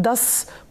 10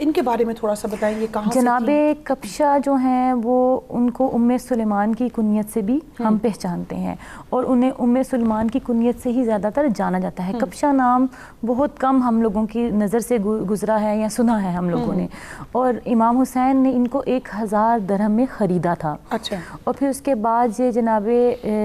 ان کے بارے میں تھوڑا سا بتائیں، یہ کہاں سے جناب کبشہ جو ہیں وہ ان کو ام سلیمان کی کنیت سے بھی ہم پہچانتے ہیں، اور انہیں ام سلیمان کی کنیت سے ہی زیادہ تر جانا جاتا ہے۔ کبشہ نام بہت کم ہم لوگوں کی نظر سے گزرا ہے یا سنا ہے ہم لوگوں نے، اور امام حسین نے ان کو 1000 درہم میں خریدا تھا۔ اچھا، اور پھر اس کے بعد یہ جناب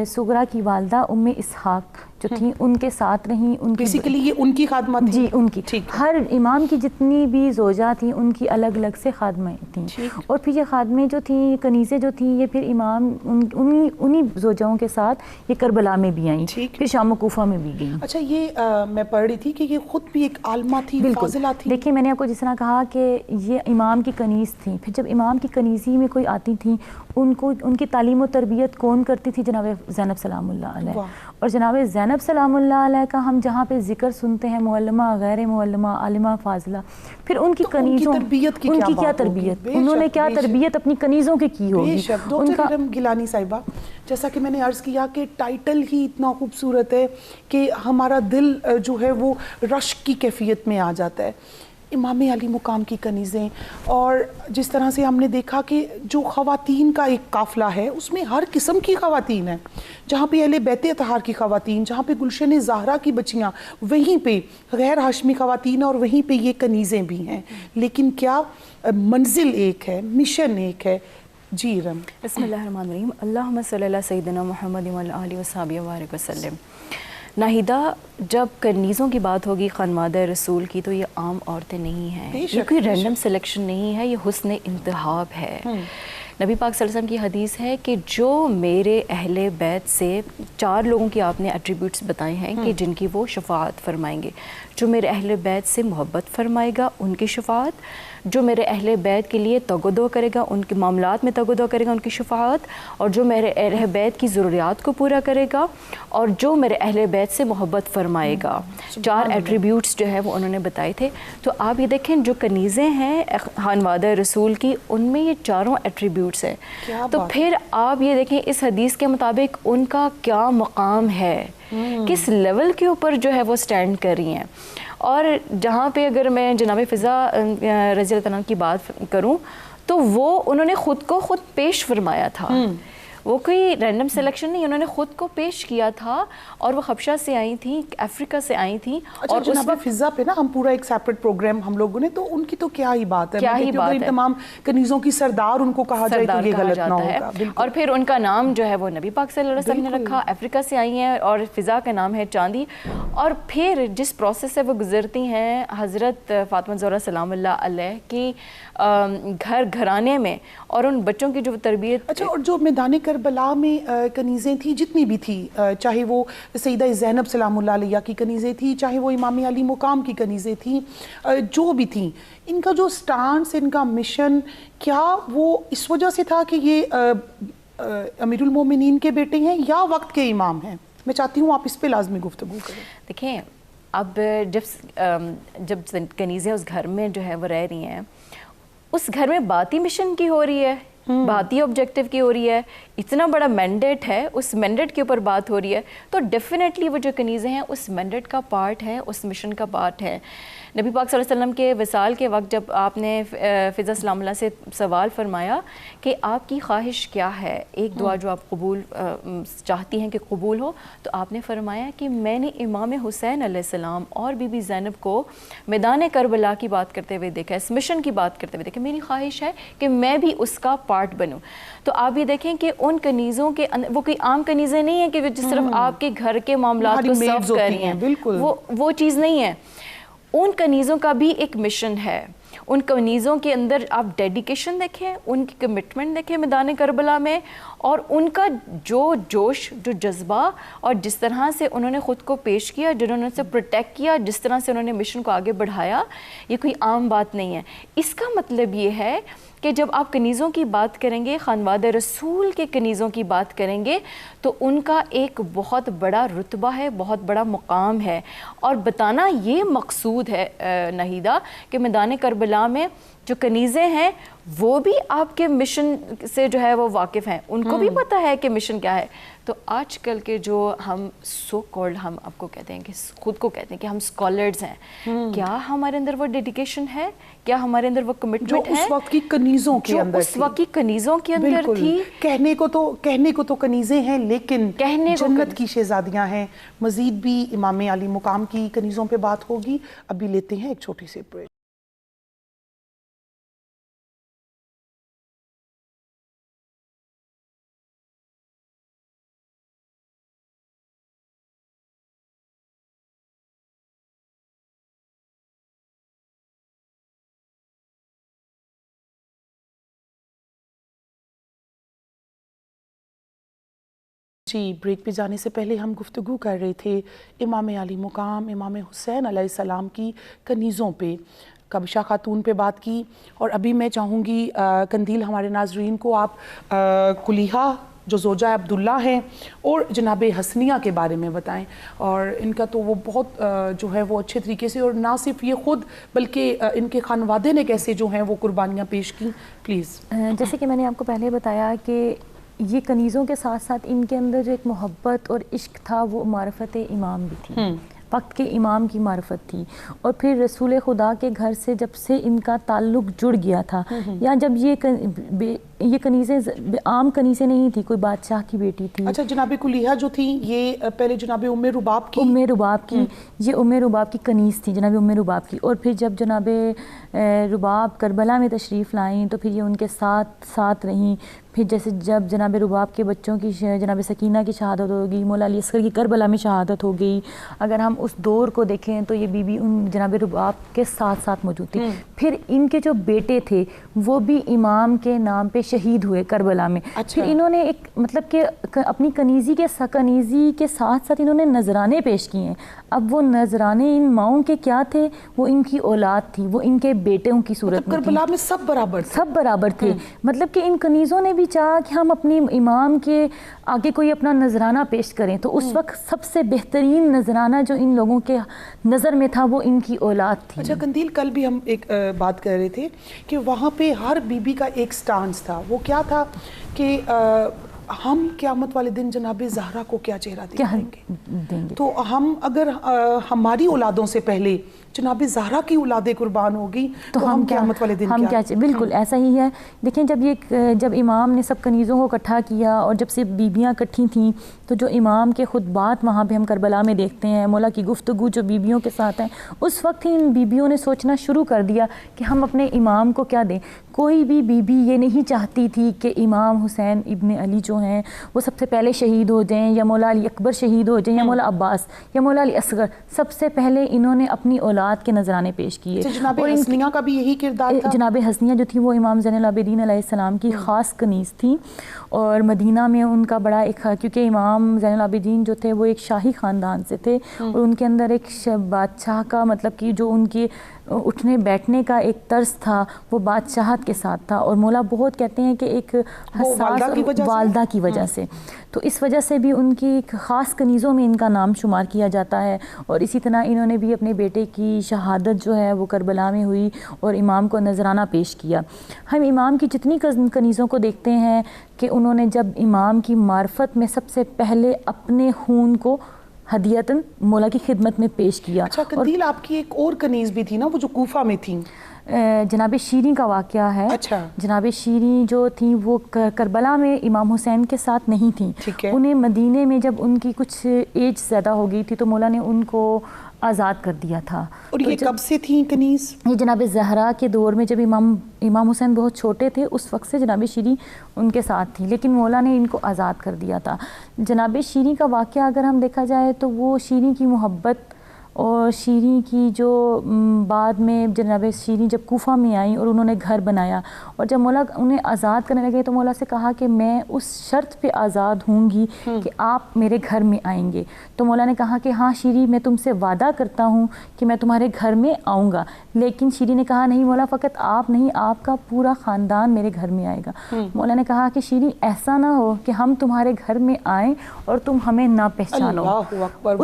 سغرا کی والدہ ام اسحاق جو تھیں ان کے ساتھ رہیں، ان کی بیسیکلی یہ ان کی خادمہ تھی؟ جی ان کی، ہر امام کی جتنی بھی زوجہ تھیں ان کی الگ الگ سے خادمیں تھیں، اور پھر یہ خادمیں جو تھیں، کنیزیں جو تھیں، یہ پھر امام انہی زوجاؤں کے ساتھ یہ کربلا میں بھی آئیں، پھر شام و کوفہ میں بھی گئیں۔ اچھا، یہ میں پڑھ رہی تھی کہ یہ خود بھی ایک عالمہ تھی، فاضلہ تھی۔ دیکھیں میں نے آپ کو جس طرح کہا کہ یہ امام کی کنیز تھیں، پھر جب امام کی کنیزی میں کوئی آتی تھیں ان کی تعلیم و تربیت کون کرتی تھی؟ جناب زینب سلام اللہ علیہ۔ اور جناب زینب سلام اللہ علیہ کا ہم جہاں پہ ذکر سنتے ہیں، معلمہ، غیر معلمہ، عالمہ، فاضلہ، پھر ان کی کنیزوں، ان کی کیا تربیت، انہوں نے کیا تربیت اپنی کنیزوں کی ہوگی؟ ڈاکٹر گیلانی صاحبہ، جیسا کہ میں نے عرض کیا کہ ٹائٹل ہی اتنا خوبصورت ہے کہ ہمارا دل جو ہے وہ رشک کی کیفیت میں آ جاتا ہے۔ امام علی مقام کی کنیزیں، اور جس طرح سے ہم نے دیکھا کہ جو خواتین کا ایک قافلہ ہے اس میں ہر قسم کی خواتین ہیں، جہاں پہ اہل بیت اطہار کی خواتین، جہاں پہ گلشن زہرا کی بچیاں، وہیں پہ غیر ہاشمی خواتین، اور وہیں پہ یہ کنیزیں بھی ہیں، لیکن کیا منزل ایک ہے، مشن ایک ہے۔ جی رم، بسم اللہ الرحمن الرحیم، اللہم صلی اللہ سیدنا محمد وعلی آلہ وصحبہ وبارک وسلم۔ ناہیدہ، جب کنیزوں کی بات ہوگی خانوادہ رسول کی تو یہ عام عورتیں نہیں ہیں، یہ کوئی رینڈم سلیکشن نہیں ہے، یہ حسن انتخاب ہے۔ نبی پاک صلی اللہ علیہ وسلم کی حدیث ہے کہ جو میرے اہل بیت سے 4 لوگوں کی آپ نے ایٹریبیوٹس بتائے ہیں کہ جن کی وہ شفاعت فرمائیں گے، جو میرے اہل بیت سے محبت فرمائے گا ان کی شفاعت، جو میرے اہل بیت کے لیے تگدو کرے گا، ان کے معاملات میں تگدو کرے گا، ان کی شفاعت، اور جو میرے اہل بیت کی ضروریات کو پورا کرے گا، اور جو میرے اہل بیت سے محبت فرمائے گا۔ 4 ایٹریبیوٹس جو ہے وہ انہوں نے بتائے تھے۔ تو آپ یہ دیکھیں جو کنیزیں ہیں خانوادہ رسول کی، ان میں یہ 4 ایٹریبیوٹس ہیں، تو پھر آپ یہ دیکھیں اس حدیث کے مطابق ان کا کیا مقام ہے، کس لیول کے اوپر جو ہے وہ سٹینڈ کر رہی ہیں۔ اور جہاں پہ اگر میں جناب فضا رضی اللہ عنہ کی بات کروں تو وہ انہوں نے خود کو خود پیش فرمایا تھا، وہ کوئی رینڈم سلیکشن نہیں، انہوں نے خود کو پیش کیا تھا، اور وہ حبشہ سے آئی تھیں، افریقہ سے آئی تھیں۔ اور جناب فضا پہ نا ہم پورا ایک سیپریٹ پروگرام ہم لوگوں نے، تو ان کی تو کیا ہی بات ہے، کیا ہی بات ہے، تمام کنیزوں کی سردار ان کو کہا جائے تو یہ غلط نہ ہوگا۔ اور پھر ان کا نام جو ہے وہ نبی پاک صلی اللہ علیہ وسلم نے رکھا، افریقہ سے آئی ہیں، اور فضا کا نام ہے چاندی۔ اور پھر جس پروسیس سے وہ گزرتی ہیں حضرت فاطمہ زہرا سلام اللہ علیہ کی گھرانے میں، اور ان بچوں کی جو تربیت۔ اچھا، اور جو میدان کربلا میں کنیزیں تھیں، جتنی بھی تھی، چاہے وہ سیدہ زینب سلام اللہ علیہ کی کنیزیں تھیں، چاہے وہ امام علی مقام کی کنیزیں تھیں، جو بھی تھیں، ان کا جو سٹانس، ان کا مشن، کیا وہ اس وجہ سے تھا کہ یہ امیر المومنین کے بیٹے ہیں یا وقت کے امام ہیں؟ میں چاہتی ہوں آپ اس پہ لازمی گفتگو کریں۔ دیکھیں، اب جب کنیزیں اس گھر میں جو ہے وہ رہ رہی ہیں، اس گھر میں باتی مشن کی ہو رہی ہے، باتی آبجیکٹیو کی ہو رہی ہے، اتنا بڑا مینڈیٹ ہے، اس مینڈیٹ کے اوپر بات ہو رہی ہے، تو ڈیفینیٹلی وہ جو کنیزیں ہیں اس مینڈیٹ کا پارٹ ہے، اس مشن کا پارٹ ہے۔ نبی پاک صلی اللہ علیہ وسلم کے وصال کے وقت جب آپ نے فضا سلام اللہ سے سوال فرمایا کہ آپ کی خواہش کیا ہے، ایک دعا جو آپ قبول چاہتی ہیں کہ قبول ہو، تو آپ نے فرمایا کہ میں نے امام حسین علیہ السلام اور بی بی زینب کو میدان کربلا کی بات کرتے ہوئے دیکھا، اس مشن کی بات کرتے ہوئے دیکھا، میری خواہش ہے کہ میں بھی اس کا پارٹ بنوں۔ تو آپ یہ دیکھیں کہ ان کنیزوں کے وہ کوئی عام کنیزیں نہیں ہیں کہ جس طرف آپ کے گھر کے معاملات کو سرو کر رہی ہیں، وہ چیز نہیں ہے۔ ان کنیزوں کا بھی ایک مشن ہے، ان کنیزوں کے اندر آپ ڈیڈیکیشن دیکھیں، ان کی کمٹمنٹ دیکھیں میدان کربلا میں، اور ان کا جو جوش، جو جذبہ، اور جس طرح سے انہوں نے خود کو پیش کیا، جنہوں نے اسے پروٹیکٹ کیا، جس طرح سے انہوں نے مشن کو آگے بڑھایا، یہ کوئی عام بات نہیں ہے۔ اس کا مطلب یہ ہے کہ جب آپ کنیزوں کی بات کریں گے، خانوادہ رسول کے کنیزوں کی بات کریں گے، تو ان کا ایک بہت بڑا رتبہ ہے، بہت بڑا مقام ہے، اور بتانا یہ مقصود ہے ناہیدہ کہ میدان کربلا میں جو کنیزیں ہیں وہ بھی آپ کے مشن سے جو ہے وہ واقف ہیں, ان کو بھی پتہ ہے کہ مشن کیا ہے. تو آج کل کے جو ہم سو کالڈ, ہم آپ کو کہتے ہیں کہ خود کو کہتے ہیں کہ ہم اسکالرز ہیں, کیا ہمارے اندر وہ ڈیڈیکیشن ہے, کیا ہمارے اندر وہ کمٹمنٹ ہے اس وقت کی کنیزوں کے اندر, اس وقت کی کنیزوں کے اندر تھی. کہنے کو تو کنیزیں ہیں لیکن جنت کی شہزادیاں ہیں. مزید بھی امام علی مقام کی کنیزوں پہ بات ہوگی. ابھی لیتے ہیں ایک چھوٹی سی بریک. جی, بریک پہ جانے سے پہلے ہم گفتگو کر رہے تھے امام علی مقام امام حسین علیہ السلام کی کنیزوں پہ. کبشہ خاتون پہ بات کی, اور ابھی میں چاہوں گی قندیل ہمارے ناظرین کو آپ کلیحہ جو زوجہ عبداللہ ہیں اور جناب حسنیہ کے بارے میں بتائیں, اور ان کا تو وہ بہت جو ہے وہ اچھے طریقے سے, اور نہ صرف یہ خود بلکہ ان کے خانوادے نے کیسے جو ہیں وہ قربانیاں پیش کی. پلیز. جیسے کہ میں نے آپ کو پہلے بتایا کہ یہ کنیزوں کے ساتھ ساتھ ان کے اندر جو ایک محبت اور عشق تھا وہ معرفت امام بھی تھی, وقت کے امام کی معرفت تھی. اور پھر رسول خدا کے گھر سے جب سے ان کا تعلق جڑ گیا تھا, یا جب یہ کنیزیں عام کنیزیں نہیں تھی, کوئی بادشاہ کی بیٹی تھی. اچھا, جناب کلیحہ جو تھی یہ پہلے جناب ام رباب کی یہ ام رباب کی کنیز تھی, جناب ام رباب کی. اور پھر جب جناب رباب کربلا میں تشریف لائیں تو پھر یہ ان کے ساتھ رہیں. پھر جیسے جب جناب رباب کے بچوں کی جناب سکینہ کی شہادت ہو گئی, مولا علی اصغر کی کربلا میں شہادت ہو گئی. اگر ہم اس دور کو دیکھیں تو یہ بی بی ان جناب رباب کے ساتھ موجود تھی. پھر ان کے جو بیٹے تھے وہ بھی امام کے نام پہ شہید ہوئے کربلا میں. پھر انہوں نے ایک مطلب کہ اپنی کنیزی کے ساتھ انہوں نے نذرانے پیش کیے ہیں. اب وہ نذرانے ان ماؤں کے کیا تھے, وہ ان کی اولاد تھی, وہ ان کے بیٹوں کی صورت میں کربلا میں سب برابر تھے. مطلب کہ ان کنیزوں نے بھی چاہا کہ ہم اپنی امام کے آگے کوئی اپنا نذرانہ پیش کریں, تو اس وقت سب سے بہترین نذرانہ جو ان لوگوں کے نظر میں تھا وہ ان کی اولاد تھی. اچھا قندیل, کل بھی ہم ایک بات کر رہے تھے کہ وہاں پہ ہر بی بی کا ایک سٹانس تھا. وہ کیا تھا کہ ہم قیامت والے دن جناب زہرا کو کیا چہرہ دیں گے, تو ہم اگر ہماری اولادوں سے پہلے جناب زہرا کی اولادیں قربان ہوگی تو ہم قیامت والے دن کیا بالکل ایسا ہی ہے. دیکھیں جب امام نے سب کنیزوں کو اکٹھا کیا اور جب سے بیبیاں اکٹھی تھیں تو جو امام کے خطبات وہاں پہ ہم کربلا میں دیکھتے ہیں, مولا کی گفتگو جو بیبیوں کے ساتھ ہیں, اس وقت ہی ان بیبیوں نے سوچنا شروع کر دیا کہ ہم اپنے امام کو کیا دیں. کوئی بھی بیوی یہ نہیں چاہتی تھی کہ امام حسین ابن علی جو ہیں وہ سب سے پہلے شہید ہو جائیں, یا مولا علی اکبر شہید ہو جائیں, یا مولا عباس, یا مولا علی اصغر. سب سے پہلے انہوں نے اپنی اولاد کے نذرانے پیش کیے. جناب حسنیہ کا بھی یہی کردار تھا. جناب حسنیہ جو تھی وہ امام زین العابدین علیہ السلام کی خاص کنیز تھی, اور مدینہ میں ان کا بڑا ایک, کیونکہ امام زین العابدین جو تھے وہ ایک شاہی خاندان سے تھے, اور ان کے اندر ایک بادشاہ کا مطلب کہ جو ان کی اٹھنے بیٹھنے کا ایک طرز تھا وہ بادشاہت کے ساتھ تھا. اور مولا بہت کہتے ہیں کہ ایک حساس والدہ کی وجہ سے, تو اس وجہ سے بھی ان کی ایک خاص کنیزوں میں ان کا نام شمار کیا جاتا ہے. اور اسی طرح انہوں نے بھی اپنے بیٹے کی شہادت جو ہے وہ کربلا میں ہوئی اور امام کو نذرانہ پیش کیا. ہم امام کی جتنی کنیزوں کو دیکھتے ہیں کہ انہوں نے جب امام کی معرفت میں سب سے پہلے اپنے خون کو ہدیتاً مولا کی خدمت میں پیش کیا. اچھا قندیل, آپ کی ایک اور کنیز بھی تھی نا, وہ جو کوفہ میں تھیں, جناب شیریں کا واقعہ ہے. اچھا. جناب شیریں جو تھیں وہ کربلا میں امام حسین کے ساتھ نہیں تھیں. انہیں مدینے میں جب ان کی کچھ ایج زیادہ ہو گئی تھی تو مولا نے ان کو آزاد کر دیا تھا. اور یہ کب سے تھیں کنیز؟ یہ جناب زہرا کے دور میں جب امام حسین بہت چھوٹے تھے اس وقت سے جناب شیریں ان کے ساتھ تھی, لیکن مولا نے ان کو آزاد کر دیا تھا. جناب شیریں کا واقعہ اگر ہم دیکھا جائے تو وہ شیریں کی محبت اور شیریں کی جو بعد میں جناب شیریں جب کوفہ میں آئیں اور انہوں نے گھر بنایا, اور جب مولا انہیں آزاد کرنے لگے تو مولا سے کہا کہ میں اس شرط پہ آزاد ہوں گی کہ آپ میرے گھر میں آئیں گے. تو مولا نے کہا کہ ہاں شیریں, میں تم سے وعدہ کرتا ہوں کہ میں تمہارے گھر میں آؤں گا. لیکن شیریں نے کہا نہیں مولا, فقط آپ نہیں, آپ کا پورا خاندان میرے گھر میں آئے گا. مولا نے کہا کہ شیریں ایسا نہ ہو کہ ہم تمہارے گھر میں آئیں اور تم ہمیں نہ پہچانو. اللہ اکبر.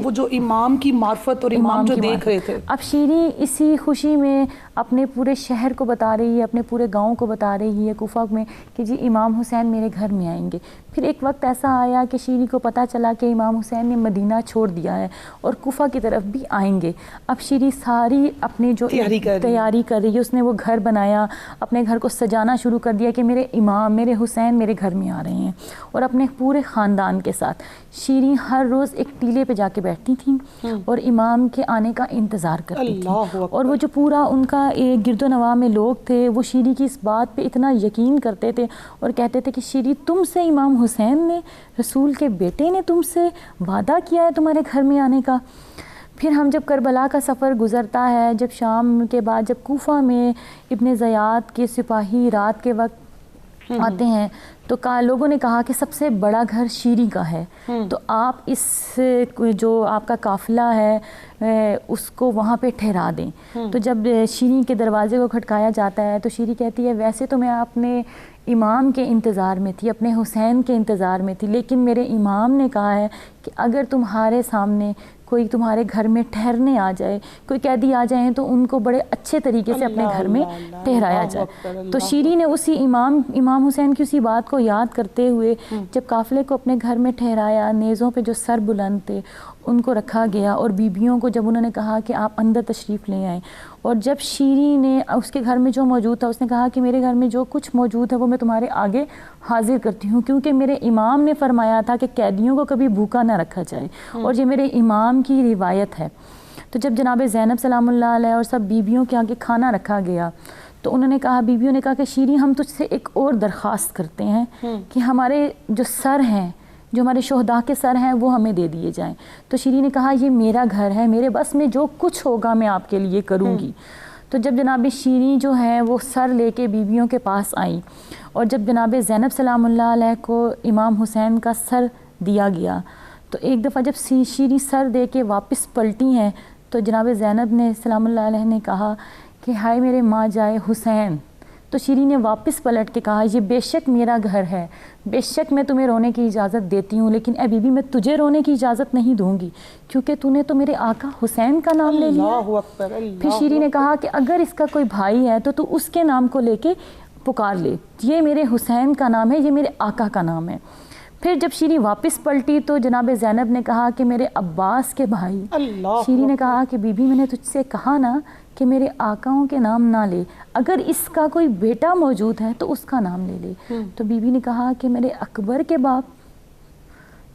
وہ جو امام کی معرفت اور امام جو کی دیکھ رہے تھے. اب شیریں اسی خوشی میں اپنے پورے شہر کو بتا رہی ہے, اپنے پورے گاؤں کو بتا رہی ہے کوفہ میں کہ جی امام حسین میرے گھر میں آئیں گے. پھر ایک وقت ایسا آیا کہ شیریں کو پتہ چلا کہ امام حسین نے مدینہ چھوڑ دیا ہے اور کوفہ کی طرف بھی آئیں گے. اب شیریں ساری اپنی جو تیاری کر رہی ہے, اس نے وہ گھر بنایا, اپنے گھر کو سجانا شروع کر دیا کہ میرے امام میرے حسین میرے گھر میں آ رہے ہیں, اور اپنے پورے خاندان کے ساتھ. شیریں ہر روز ایک ٹیلے پہ جا کے بیٹھتی تھیں اور امام کے آنے کا انتظار کرتی تھیں, اور وہ جو پورا ان کا ایک گرد و نواح میں لوگ تھے وہ شیریں کی اس بات پہ اتنا یقین کرتے تھے اور کہتے تھے کہ شیریں تم سے امام حسین نے, رسول کے بیٹے نے تم سے وعدہ کیا ہے تمہارے گھر میں آنے کا. پھر ہم جب کربلا کا سفر گزرتا ہے, جب شام کے بعد جب کوفہ میں ابن زیاد کے سپاہی رات کے وقت آتے ہیں تو لوگوں نے کہا کہ سب سے بڑا گھر شیریں کا ہے, تو آپ اس جو آپ کا قافلہ ہے اس کو وہاں پہ ٹھہرا دیں. تو جب شیریں کے دروازے کو کھٹکایا جاتا ہے تو شیریں کہتی ہے ویسے تو میں اپنے امام کے انتظار میں تھی, اپنے حسین کے انتظار میں تھی, لیکن میرے امام نے کہا ہے کہ اگر تمہارے سامنے کوئی تمہارے گھر میں ٹھہرنے آ جائے, کوئی قیدی آ جائیں تو ان کو بڑے اچھے طریقے سے اپنے گھر میں ٹھہرایا جائے. تو شیریں نے اسی امام حسین کی اسی بات کو یاد کرتے ہوئے جب قافلے کو اپنے گھر میں ٹھہرایا, نیزوں پہ جو سر بلند تھے ان کو رکھا گیا, اور بیبیوں کو جب انہوں نے کہا کہ آپ اندر تشریف لے آئیں, اور جب شیریں نے اس کے گھر میں جو موجود تھا اس نے کہا کہ میرے گھر میں جو کچھ موجود ہے وہ میں تمہارے آگے حاضر کرتی ہوں, کیونکہ میرے امام نے فرمایا تھا کہ قیدیوں کو کبھی بھوکا نہ رکھا جائے, اور یہ میرے امام کی روایت ہے. تو جب جناب زینب سلام اللہ علیہ اور سب بیبیوں کے آگے کھانا رکھا گیا تو انہوں نے کہا, بیبیوں نے کہا کہ شیریں ہم تجھ سے ایک اور درخواست کرتے ہیں کہ ہمارے جو سر ہیں, جو ہمارے شہداء کے سر ہیں وہ ہمیں دے دیے جائیں. تو شیریں نے کہا یہ میرا گھر ہے, میرے بس میں جو کچھ ہوگا میں آپ کے لیے کروں گی. تو جب جناب شیریں جو ہے وہ سر لے کے بیبیوں کے پاس آئیں, اور جب جناب زینب سلام اللہ علیہ کو امام حسین کا سر دیا گیا تو ایک دفعہ جب شیریں سر دے کے واپس پلٹی ہیں تو جناب زینب نے سلام اللہ علیہ نے کہا کہ ہائے میرے ماں جائے حسین. تو شیریں نے واپس پلٹ کے کہا یہ بے شک میرا گھر ہے, بے شک میں تمہیں رونے کی اجازت دیتی ہوں, لیکن اے بی بی میں تجھے رونے کی اجازت نہیں دوں گی کیونکہ تو نے تو میرے آقا حسین کا نام لے لیا. پھر شیریں نے کہا کہ اگر اس کا کوئی بھائی ہے تو اس کے نام کو لے کے پکار لے, یہ میرے حسین کا نام ہے, یہ میرے آقا کا نام ہے. پھر جب شیریں واپس پلٹی تو جناب زینب نے کہا کہ میرے عباس کے بھائی. شیریں نے کہا کہ بی بی میں نے تجھ سے کہا نا کہ میرے آقاؤں کے نام نہ لے, اگر اس کا کوئی بیٹا موجود ہے تو اس کا نام لے لے. تو بی بی نے کہا کہ میرے اکبر کے باپ.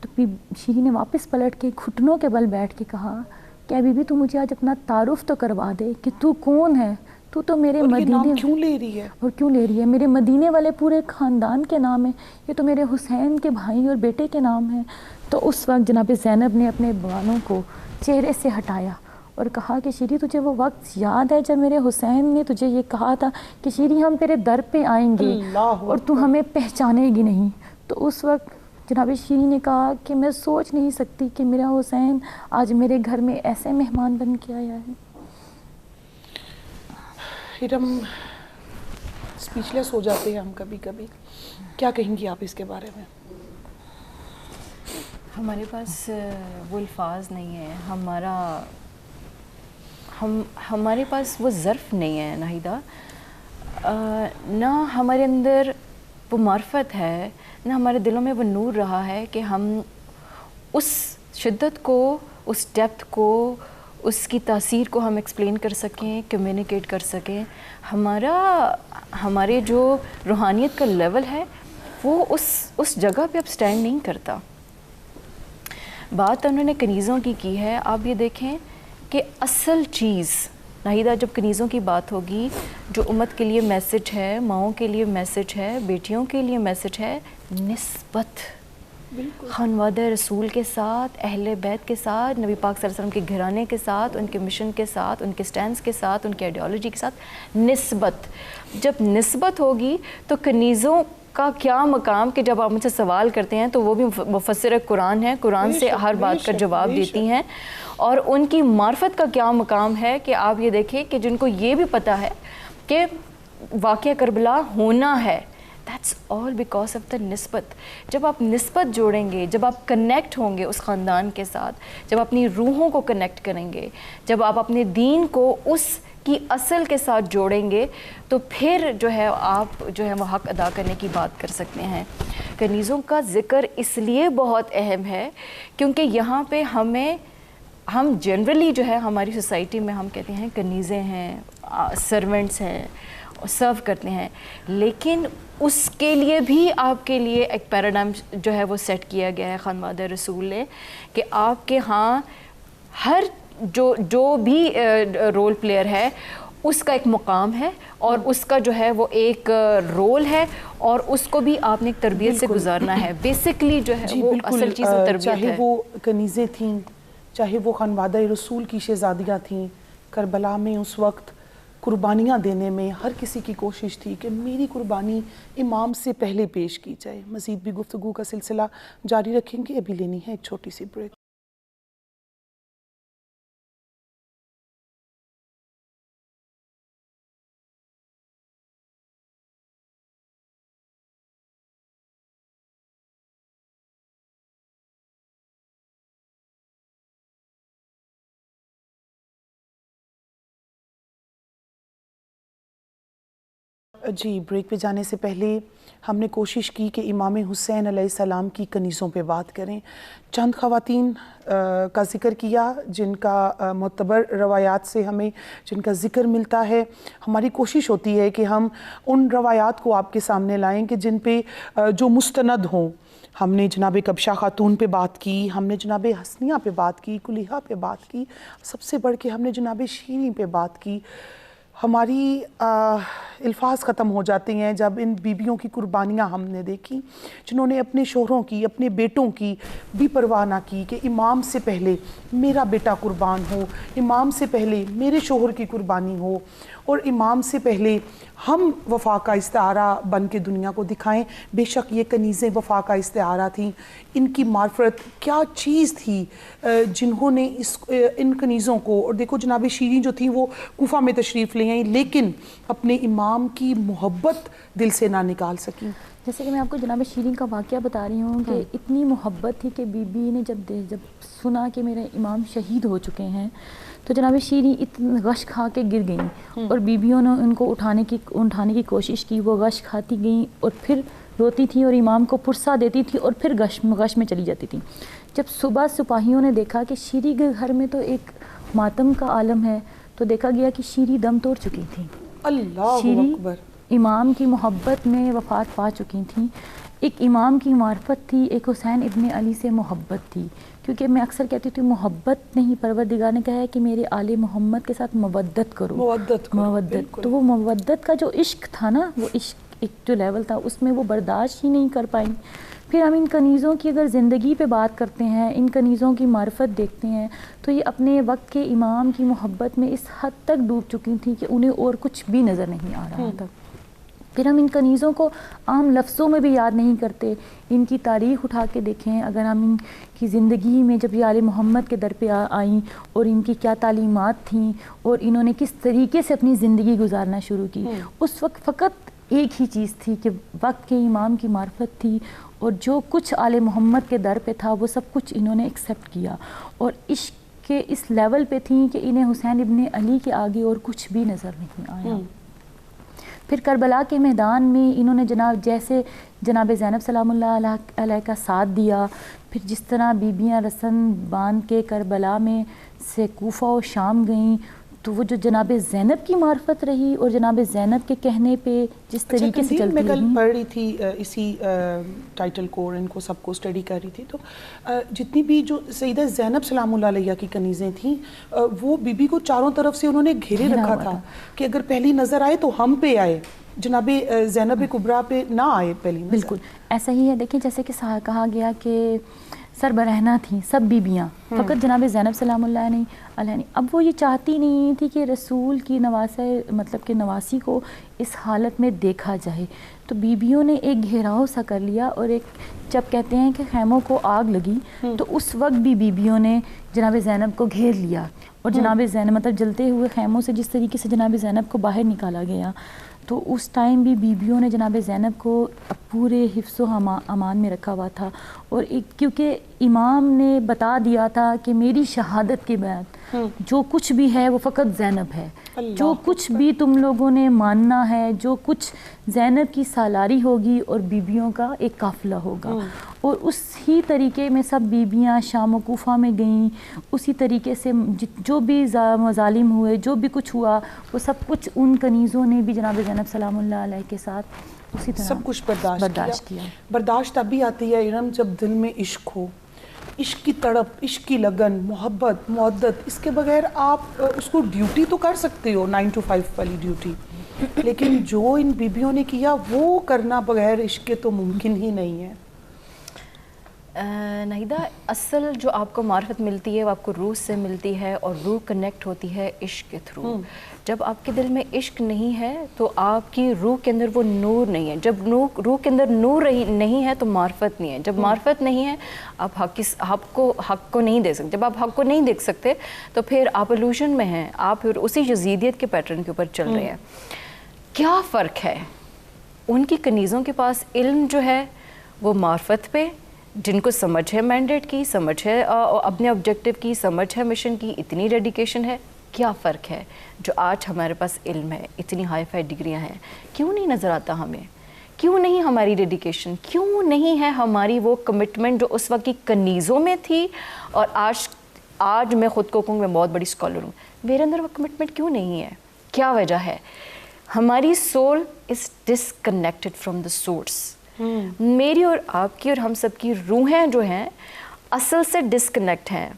تو شیریں نے واپس پلٹ کے گھٹنوں کے بل بیٹھ کے کہا کہ بی بی تو مجھے آج اپنا تعارف تو کروا دے کہ تو کون ہے, تو میرے مدینے کیوں لے رہی ہے, اور کیوں لے رہی ہے, میرے مدینے والے پورے خاندان کے نام ہے, یہ تو میرے حسین کے بھائی اور بیٹے کے نام ہیں. تو اس وقت جناب زینب نے اپنے بالوں کو چہرے سے ہٹایا اور کہا کہ شیریں تجھے وہ وقت یاد ہے جب میرے حسین نے تجھے یہ کہا تھا کہ شیریں ہم تیرے در پہ آئیں گے اور تو ہمیں پہچانے گی نہیں. تو اس وقت جناب شیریں نے کہا کہ میں سوچ نہیں سکتی کہ میرا حسین آج میرے گھر میں ایسے مہمان بن کے آیا ہے. ارم اسپیچلیس ہو جاتے ہیں ہم کبھی کبھی, کیا کہیں گی آپ اس کے بارے میں؟ ہمارے پاس وہ الفاظ نہیں ہیں, ہمارے پاس وہ ظرف نہیں ہے ناہیدہ, نہ ہمارے اندر وہ معرفت ہے, نہ ہمارے دلوں میں وہ نور رہا ہے کہ ہم اس شدت کو, اس ڈیپتھ کو, اس کی تاثیر کو ہم ایکسپلین کر سکیں, کمیونیکیٹ کر سکیں. ہمارے جو روحانیت کا لیول ہے وہ اس جگہ پہ اب سٹینڈ نہیں کرتا. بات انہوں نے کنیزوں کی ہے. آپ یہ دیکھیں کہ اصل چیز ناہیدہ جب کنیزوں کی بات ہوگی, جو امت کے لیے میسج ہے, ماؤں کے لیے میسج ہے, بیٹیوں کے لیے میسج ہے, نسبت خانوادہ رسول کے ساتھ, اہل بیت کے ساتھ, نبی پاک صلی اللہ علیہ وسلم کے گھرانے کے ساتھ, ان کے مشن کے ساتھ, ان کے سٹینڈز کے ساتھ, ان کی آئیڈیالوجی کے ساتھ نسبت. جب نسبت ہوگی تو کنیزوں کا کیا مقام, کہ جب آپ مجھ سے سوال کرتے ہیں تو وہ بھی مفسر قرآن ہیں, قرآن سے ہر بات کا جواب دیتی ہیں. اور ان کی معرفت کا کیا مقام ہے کہ آپ یہ دیکھیں کہ جن کو یہ بھی پتہ ہے کہ واقعہ کربلا ہونا ہے, that's all because of the نسبت. جب آپ نسبت جوڑیں گے, جب آپ کنیکٹ ہوں گے اس خاندان کے ساتھ, جب اپنی روحوں کو کنیکٹ کریں گے, جب آپ اپنے دین کو اس کی اصل کے ساتھ جوڑیں گے, تو پھر جو ہے آپ جو ہے وہ حق ادا کرنے کی بات کر سکتے ہیں. کنیزوں کا ذکر اس لیے بہت اہم ہے کیونکہ یہاں پہ ہم جنرلی جو ہے ہماری سوسائٹی میں ہم کہتے ہیں کنیزیں ہیں, سرونٹس ہیں, سرو کرتے ہیں, لیکن اس کے لیے بھی آپ کے لیے ایک پیراڈائم جو ہے وہ سیٹ کیا گیا ہے خانوادہ رسول نے, کہ آپ کے ہاں ہر جو بھی رول پلیئر ہے اس کا ایک مقام ہے اور اس کا جو ہے وہ ایک رول ہے, اور اس کو بھی آپ نے ایک تربیت سے گزارنا ہے. بیسکلی جو ہے وہ اصل چیز تربیت ہے. چاہے وہ کنیزیں تھیں, چاہے وہ خانوادہ رسول کی شہزادیاں تھیں, کربلا میں اس وقت قربانیاں دینے میں ہر کسی کی کوشش تھی کہ میری قربانی امام سے پہلے پیش کی جائے. مزید بھی گفتگو کا سلسلہ جاری رکھیں گے, ابھی لینی ہے ایک چھوٹی سی بریک. جی, بریک پہ جانے سے پہلے ہم نے کوشش کی کہ امام حسین علیہ السلام کی کنیزوں پہ بات کریں. چند خواتین کا ذکر کیا جن کا معتبر روایات سے ہمیں جن کا ذکر ملتا ہے. ہماری کوشش ہوتی ہے کہ ہم ان روایات کو آپ کے سامنے لائیں کہ جن پہ جو مستند ہوں. ہم نے جناب کبشہ خاتون پہ بات کی, ہم نے جناب حسنیہ پہ بات کی, کلیہہ پہ بات کی, سب سے بڑھ کے ہم نے جناب شیریں پہ بات کی. ہماری الفاظ ختم ہو جاتے ہیں جب ان بیویوں کی قربانیاں ہم نے دیکھی جنہوں نے اپنے شوہروں کی, اپنے بیٹوں کی بھی پرواہ نہ کی کہ امام سے پہلے میرا بیٹا قربان ہو, امام سے پہلے میرے شوہر کی قربانی ہو, اور امام سے پہلے ہم وفا کا استعارہ بن کے دنیا کو دکھائیں. بے شک یہ کنیزیں وفا کا استعارہ تھیں. ان کی معرفت کیا چیز تھی جنہوں نے ان کنیزوں کو, اور دیکھو جناب شیریں جو تھیں وہ کوفہ میں تشریف لے آئیں لیکن اپنے امام کی محبت دل سے نہ نکال سکیں. جیسے کہ میں آپ کو جناب شیریں کا واقعہ بتا رہی ہوں کہ اتنی محبت تھی کہ بی بی نے جب سنا کہ میرے امام شہید ہو چکے ہیں تو جناب شیریں اتنی غش کھا کے گر گئیں, اور بیویوں نے ان کو اٹھانے کی کوشش کی. وہ غش کھاتی گئیں اور پھر روتی تھیں اور امام کو پرسا دیتی تھی اور پھر غش میں چلی جاتی تھیں. جب صبح سپاہیوں نے دیکھا کہ شیریں کے گھر میں تو ایک ماتم کا عالم ہے تو دیکھا گیا کہ شیریں دم توڑ چکی تھیں. اللہ اکبر. امام کی محبت میں وفات پا چکی تھیں. ایک امام کی معرفت تھی, ایک حسین ابن علی سے محبت تھی. کیونکہ میں اکثر کہتی تھی محبت نہیں, پروردگار نے کہا ہے کہ میرے آل محمد کے ساتھ مودت کرو. مودت تو وہ مودت کا جو عشق تھا نا, وہ عشق ایک جو لیول تھا اس میں وہ برداشت ہی نہیں کر پائیں. پھر ہم ان کنیزوں کی اگر زندگی پہ بات کرتے ہیں, ان کنیزوں کی معرفت دیکھتے ہیں تو یہ اپنے وقت کے امام کی محبت میں اس حد تک ڈوب چکی تھیں کہ انہیں اور کچھ بھی نظر نہیں آ رہا تھا. پھر ہم ان کنیزوں کو عام لفظوں میں بھی یاد نہیں کرتے. ان کی تاریخ اٹھا کے دیکھیں, اگر ہم ان کی زندگی میں جب یہ آل محمد کے در پہ آئیں اور ان کی کیا تعلیمات تھیں اور انہوں نے کس طریقے سے اپنی زندگی گزارنا شروع کی, اس وقت فقط ایک ہی چیز تھی کہ وقت کے امام کی معرفت تھی, اور جو کچھ آل محمد کے در پہ تھا وہ سب کچھ انہوں نے ایکسیپٹ کیا, اور عشق کے اس لیول پہ تھیں کہ انہیں حسین ابن علی کے آگے اور کچھ بھی نظر نہیں آیا. پھر کربلا کے میدان میں انہوں نے جیسے جناب زینب سلام اللہ علیہ کا ساتھ دیا. پھر جس طرح بیبیاں رسن باندھ کے کربلا میں سے کوفہ و شام گئیں, تو وہ جو جناب زینب کی معرفت رہی اور جناب زینب کے کہنے پہ جس طریقے سے چلتی میں کل پڑھ رہی تھی اسی ٹائٹل کو اور ان کو سب کو اسٹڈی کر رہی تھی, تو جتنی بھی جو سیدہ زینب سلام اللہ علیہ کی کنیزیں تھیں وہ بی بی کو چاروں طرف سے انہوں نے گھیرے رکھا تھا کہ اگر پہلی نظر آئے تو ہم پہ آئے, جناب زینب کبریٰ پہ نہ آئے پہلی نظر. بالکل ایسا ہی ہے. دیکھیں جیسے کہ کہا گیا کہ سربرہنہ تھیں سب بیبیاں, فقط جناب زینب سلام اللہ علیہ نہیں. اب وہ یہ چاہتی نہیں تھی کہ رسول کی نواسی کو اس حالت میں دیکھا جائے, تو بیبیوں نے ایک گھیراؤ سا کر لیا, اور ایک جب کہتے ہیں کہ خیموں کو آگ لگی تو اس وقت بھی بیبیوں نے جناب زینب کو گھیر لیا, اور جناب زینب جلتے ہوئے خیموں سے جس طریقے سے جناب زینب کو باہر نکالا گیا, تو اس ٹائم بھی بیویوں نے جناب زینب کو پورے حفظ و امان میں رکھا ہوا تھا، اور کیونکہ امام نے بتا دیا تھا کہ میری شہادت کے بعد جو کچھ بھی ہے وہ فقط زینب ہے، جو کچھ بھی تم لوگوں نے ماننا ہے، جو کچھ زینب کی سالاری ہوگی اور بیویوں کا ایک قافلہ ہوگا، اور اسی طریقے میں سب بیویاں شام و کوفہ میں گئیں، اسی طریقے سے جو بھی مظالم ہوئے، جو بھی کچھ ہوا، وہ سب کچھ ان کنیزوں نے بھی جناب زینب سلام اللہ علیہ کے ساتھ اسی طرح سب کچھ برداشت کیا۔ برداشت ابھی آتی ہے ارم جب دل میں عشق ہو، عشق کی تڑپ، عشق کی لگن، محبت، مودت، اس کے بغیر آپ اس کو ڈیوٹی تو کر سکتے ہو 9 to 5 والی ڈیوٹی، لیکن جو ان بیبیوں نے کیا وہ کرنا بغیر عشق کے تو ممکن ہی نہیں ہے۔ ناہیدہ، اصل جو آپ کو معرفت ملتی ہے وہ آپ کو روح سے ملتی ہے، اور روح کنیکٹ ہوتی ہے عشق کے تھرو۔ جب آپ کے دل میں عشق نہیں ہے تو آپ کی روح کے اندر وہ نور نہیں ہے، جب روح کے اندر نور نہیں ہے تو معرفت نہیں ہے، جب معرفت نہیں ہے آپ حق کو نہیں دیکھ سکتے، جب آپ حق کو نہیں دیکھ سکتے تو پھر آپ الوژن میں ہیں، آپ پھر اسی یزیدیت کے پیٹرن کے اوپر چل رہے ہیں۔ کیا فرق ہے؟ ان کی کنیزوں کے پاس علم جو ہے وہ معرفت پہ، جن کو سمجھ ہے مینڈیٹ کی، سمجھ ہے اپنے آبجیکٹیو کی، سمجھ ہے مشن کی، اتنی ڈیڈیکیشن ہے۔ کیا فرق ہے جو آج ہمارے پاس علم ہے، اتنی ہائی فائی ڈگریاں ہیں، کیوں نہیں نظر آتا ہمیں؟ کیوں نہیں ہماری ڈیڈیکیشن؟ کیوں نہیں ہے ہماری وہ کمٹمنٹ جو اس وقت کی کنیزوں میں تھی؟ اور آج میں خود کو کہوں میں بہت بڑی اسکالر ہوں، میرے اندر وہ کمٹمنٹ کیوں نہیں ہے؟ کیا وجہ ہے؟ ہماری soul is disconnected from the source. میری اور آپ کی اور ہم سب کی روحیں جو ہیں اصل سے ڈسکنیکٹ ہیں۔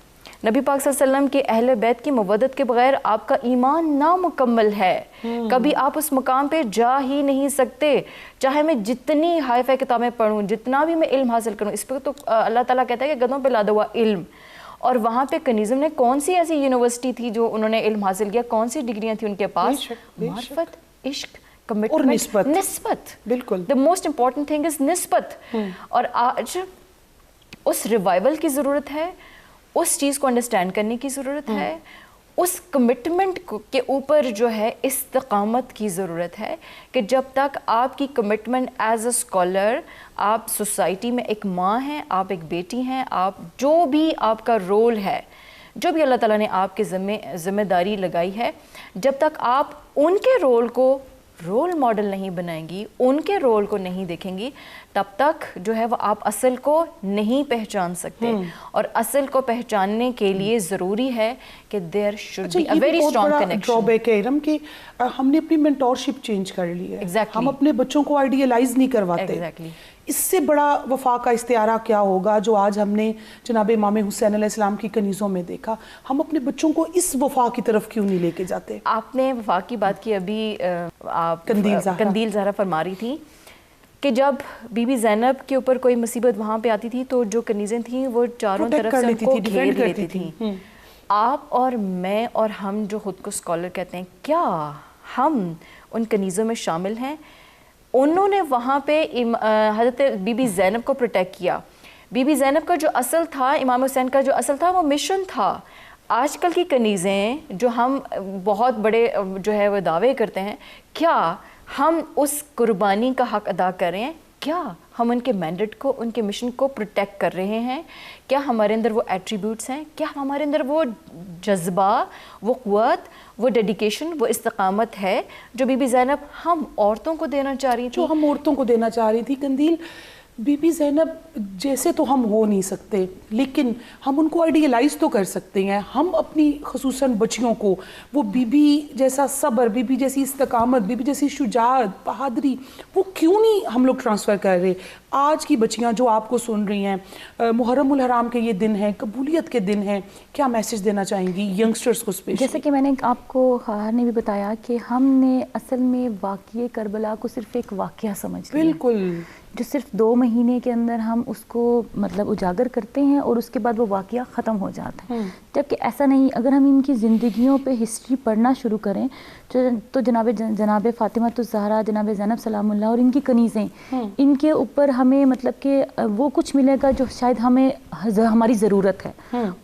نبی پاک صلی اللہ علیہ وسلم کے اہل بیت کی مودت کے بغیر آپ کا ایمان نامکمل ہے، کبھی آپ اس مقام پہ جا ہی نہیں سکتے، چاہے میں جتنی ہائی فائی کتابیں پڑھوں، جتنا بھی میں علم حاصل کروں۔ اس پہ تو اللہ تعالیٰ کہتا ہے کہ گدھوں پہ لادا ہوا علم، اور وہاں پہ کنیزم نے کون سی ایسی یونیورسٹی تھی جو انہوں نے علم حاصل کیا، کون سی ڈگریاں تھیں ان کے پاس؟ معرفت، عشق، اور نسبت۔ بالکل the most important thing is نسبت۔ اور آج اس ریوائول کی ضرورت ہے، اس چیز کو انڈرسٹینڈ کرنے کی ضرورت ہے، اس کمٹمنٹ کے اوپر جو ہے استقامت کی ضرورت ہے، کہ جب تک آپ کی کمٹمنٹ ایز اے اسکالر، آپ سوسائٹی میں ایک ماں ہیں، آپ ایک بیٹی ہیں، آپ جو بھی آپ کا رول ہے، جو بھی اللہ تعالیٰ نے آپ کے ذمہ داری لگائی ہے، جب تک آپ ان کے رول کو رول ماڈل نہیں بنائیں گی، ان کے رول کو نہیں دیکھیں گی، تب تک جو ہے وہ آپ اصل کو نہیں پہچان سکتے۔ اور اصل کو پہچاننے کے لیے ضروری ہے کہ there should be a very strong connection. Drawback ہے ارم کہ ہم نے اپنی مینٹورشپ چینج کر لی ہے، ہم اپنے بچوں کو آئیڈیلائز نہیں کرواتے۔ اس سے بڑا وفا کا استعارہ کیا ہوگا جو آج ہم نے جناب امام حسین علیہ السلام کی کنیزوں میں دیکھا؟ ہم اپنے بچوں کو اس وفا کی طرف کیوں نہیں لے کے جاتے؟ آپ نے وفا کی بات کی، ابھی آپ قندیل زہرا فرما رہی تھی کہ جب بی بی زینب کے اوپر کوئی مصیبت وہاں پہ آتی تھی تو جو کنیزیں تھیں وہ چاروں طرف سے ان کو گھیر لیتی تھیں۔ آپ اور میں اور ہم جو خود کو اسکالر کہتے ہیں، کیا ہم ان کنیزوں میں شامل ہیں؟ انہوں نے وہاں پہ حضرت بی بی زینب کو پروٹیکٹ کیا۔ بی بی زینب کا جو اصل تھا، امام حسین کا جو اصل تھا، وہ مشن تھا۔ آج کل کی کنیزیں جو ہم بہت بڑے جو ہے وہ دعوے کرتے ہیں، کیا ہم اس قربانی کا حق ادا کر رہے ہیں؟ کیا ہم ان کے مینڈیٹ کو، ان کے مشن کو پروٹیکٹ کر رہے ہیں؟ کیا ہمارے اندر وہ ایٹریبیوٹس ہیں؟ کیا ہمارے اندر وہ جذبہ، وہ قوت، وہ ڈیڈیکیشن، وہ استقامت ہے جو بی بی زینب ہم عورتوں کو دینا چاہ رہی تھی؟ جو ہم عورتوں کو دینا چاہ رہی تھی قندیل، بی بی زینب جیسے تو ہم ہو نہیں سکتے، لیکن ہم ان کو آئیڈیلائز تو کر سکتے ہیں۔ ہم اپنی خصوصاً بچیوں کو وہ بی بی جیسا صبر، بی بی جیسی استقامت، بی بی جیسی شجاعت، بہادری، وہ کیوں نہیں ہم لوگ ٹرانسفر کر رہے؟ آج کی بچیاں جو آپ کو سن رہی ہیں، محرم الحرام کے یہ دن ہیں، قبولیت کے دن ہیں، کیا میسج دینا چاہیں گی ینگسٹرز کو اسپیشلی؟ جیسے کہ میں نے آپ کو خواہر نے بھی بتایا کہ ہم نے اصل میں واقعہ کربلا کو صرف ایک واقعہ سمجھ لیا۔ بالکل جو صرف 2 مہینے کے اندر ہم اس کو مطلب اجاگر کرتے ہیں اور اس کے بعد وہ واقعہ ختم ہو جاتا ہے. جبکہ ایسا نہیں, اگر ہم ان کی زندگیوں پہ ہسٹری پڑھنا شروع کریں تو جناب فاطمہ الزہرا, جناب زینب سلام اللہ اور ان کی کنیزیں, ان کے اوپر ہمیں مطلب کہ وہ کچھ ملے گا جو شاید ہمیں ہماری ضرورت ہے,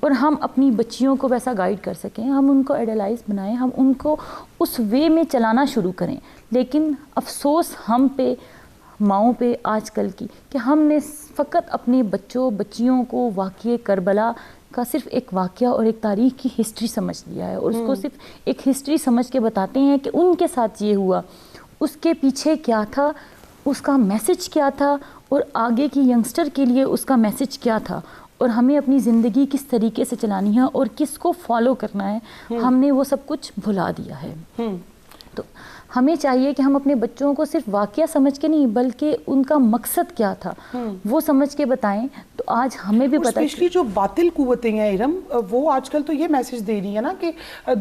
اور ہم اپنی بچیوں کو ویسا گائیڈ کر سکیں, ہم ان کو ایڈلائز بنائیں, ہم ان کو اس وے میں چلانا شروع کریں. لیکن افسوس ہم پہ, ماؤں پہ آج کل کی, کہ ہم نے فقط اپنے بچیوں کو واقعہ کربلا کا صرف ایک واقعہ اور ایک تاریخ کی ہسٹری سمجھ لیا ہے, اور اس کو صرف ایک ہسٹری سمجھ کے بتاتے ہیں کہ ان کے ساتھ یہ ہوا, اس کے پیچھے کیا تھا, اس کا میسج کیا تھا, اور آگے کی ینگسٹر کے لیے اس کا میسج کیا تھا, اور ہمیں اپنی زندگی کس طریقے سے چلانی ہے اور کس کو فالو کرنا ہے, ہم نے وہ سب کچھ بھلا دیا ہے. تو ہمیں چاہیے کہ ہم اپنے بچوں کو صرف واقعہ سمجھ کے نہیں بلکہ ان کا مقصد کیا تھا وہ سمجھ کے بتائیں, تو آج ہمیں بھی پتہ. اسپیشلی جو باطل قوتیں ہیں ارم, وہ آج کل تو یہ میسج دے رہی ہے نا کہ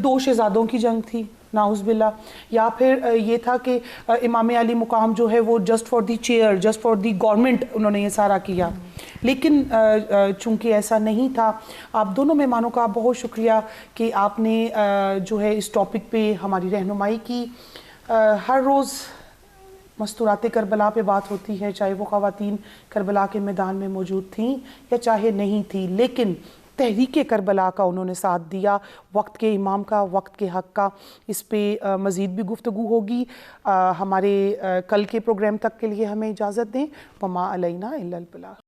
2 شہزادوں کی جنگ تھی ناؤز باللہ, یا پھر یہ تھا کہ امام علی مقام جو ہے وہ just for the chair, just for the government انہوں نے یہ سارا کیا. لیکن چونکہ ایسا نہیں تھا. آپ دونوں مہمانوں کا بہت شکریہ کہ آپ نے جو ہے اس ٹاپک پہ ہماری رہنمائی کی. ہر روز مستورات کربلا پہ بات ہوتی ہے, چاہے وہ خواتین کربلا کے میدان میں موجود تھیں یا چاہے نہیں تھیں, لیکن تحریک کربلا کا انہوں نے ساتھ دیا, وقت کے امام کا, وقت کے حق کا. اس پہ مزید بھی گفتگو ہوگی. ہمارے کل کے پروگرام تک کے لیے ہمیں اجازت دیں. وما علینا الا البلاغ.